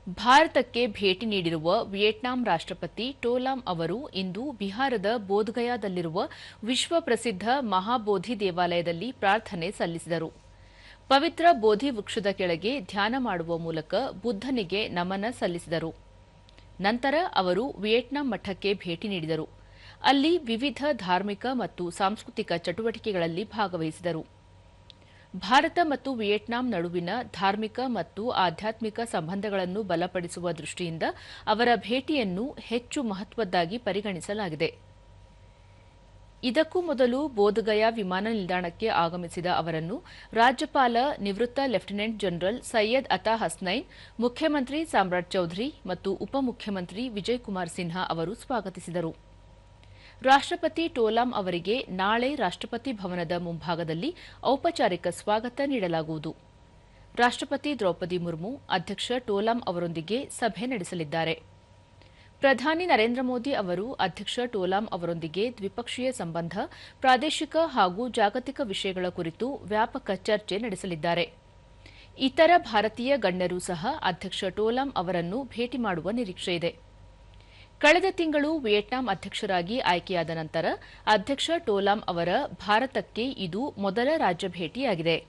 ಭಾರತಕ್ಕೆ ಭೇಟಿ ನೀಡಿರುವ ವಿಯೆಟ್ನಾಂ ರಾಷ್ಟ್ರಪತಿ ಟೋಲಾಂ ಅವರು ಇಂದು ಬಿಹಾರದ ಬೋಧ್‌ಗಯಾದಲ್ಲಿರುವ ವಿಶ್ವ ಪ್ರಸಿದ್ಧ ಮಹಾಬೋಧಿ ದೇವಾಲಯದಲ್ಲಿ ಪ್ರಾರ್ಥನೆ ಸಲ್ಲಿಸಿದರು. ಪವಿತ್ರ ಬೋಧಿ ವೃಕ್ಷದ ಕೆಳಗೆ ಧ್ಯಾನ ಮಾಡುವ ಮೂಲಕ ಬುದ್ಧನಿಗೆ ನಮನ ಸಲ್ಲಿಸಿದರು. ನಂತರ ಅವರು ವಿಯೆಟ್ನಾಂ ಮಠಕ್ಕೆ ಭೇಟಿ ನೀಡಿದರು. ಅಲ್ಲಿ ವಿವಿಧ ಧಾರ್ಮಿಕ ಮತ್ತು ಸಾಂಸ್ಕೃತಿಕ ಚಟುವಟಿಕೆಗಳಲ್ಲಿ ಭಾಗವಹಿಸಿದರು. ಭಾರತ ಮತ್ತು ವಿಯೆಟ್ನಾಂ ನಡುವಿನ ಧಾರ್ಮಿಕ ಮತ್ತು ಆಧ್ಯಾತ್ಮಿಕ ಸಂಬಂಧಗಳನ್ನು ಬಲಪಡಿಸುವ ದೃಷ್ಟಿಯಿಂದ ಅವರ ಭೇಟಿಯನ್ನು ಹೆಚ್ಚು ಮಹತ್ವದ್ದಾಗಿ ಪರಿಗಣಿಸಲಾಗಿದೆ. ಇದಕ್ಕೂ ಮೊದಲು ಬೋಧ್‌ಗಯಾ ವಿಮಾನ ನಿಲ್ದಾಣಕ್ಕೆ ಆಗಮಿಸಿದ ಅವರನ್ನು ರಾಜ್ಯಪಾಲ ನಿವೃತ್ತ ಲೆಫ್ಟಿನೆಂಟ್ ಜನರಲ್ ಸೈಯದ್ ಅತಾ ಹಸ್ನೈನ್, ಮುಖ್ಯಮಂತ್ರಿ ಸಾಮ್ರಾಟ್ ಚೌಧರಿ ಮತ್ತು ಉಪಮುಖ್ಯಮಂತ್ರಿ ವಿಜಯ್ ಕುಮಾರ್ ಸಿನ್ಹಾ ಅವರು ಸ್ವಾಗತಿಸಿದರು. ರಾಷ್ಟ್ರಪತಿ ಟೋಲಾಂ ಅವರಿಗೆ ನಾಳೆ ರಾಷ್ಟ್ರಪತಿ ಭವನದ ಮುಂಭಾಗದಲ್ಲಿ ಔಪಚಾರಿಕ ಸ್ವಾಗತ ನೀಡಲಾಗುವುದು. ರಾಷ್ಟ್ರಪತಿ ದ್ರೌಪದಿ ಮುರ್ಮು ಅಧ್ಯಕ್ಷ ಟೋಲಾಂ ಅವರೊಂದಿಗೆ ಸಭೆ ನಡೆಸಲಿದ್ದಾರೆ. ಪ್ರಧಾನಿ ನರೇಂದ್ರ ಮೋದಿ ಅವರು ಅಧ್ಯಕ್ಷ ಟೋಲಾಂ ಅವರೊಂದಿಗೆ ದ್ವಿಪಕ್ಷೀಯ ಸಂಬಂಧ, ಪ್ರಾದೇಶಿಕ ಹಾಗೂ ಜಾಗತಿಕ ವಿಷಯಗಳ ಕುರಿತು ವ್ಯಾಪಕ ಚರ್ಚೆ ನಡೆಸಲಿದ್ದಾರೆ. ಇತರ ಭಾರತೀಯ ಗಣ್ಯರೂ ಸಹ ಅಧ್ಯಕ್ಷ ಟೋಲಾಂ ಅವರನ್ನು ಭೇಟಿ ಮಾಡುವ ನಿರೀಕ್ಷೆಯಿದೆ. ಕಳೆದ ತಿಂಗಳು ವಿಯೆಟ್ನಾಂ ಅಧ್ಯಕ್ಷರಾಗಿ ಆಯ್ಕೆಯಾದ ನಂತರ ಅಧ್ಯಕ್ಷ ಟೋಲಾಂ ಅವರ ಭಾರತಕ್ಕೆ ಇದು ಮೊದಲ ರಾಜ್ಯ ಭೇಟಿಯಾಗಿದೆ.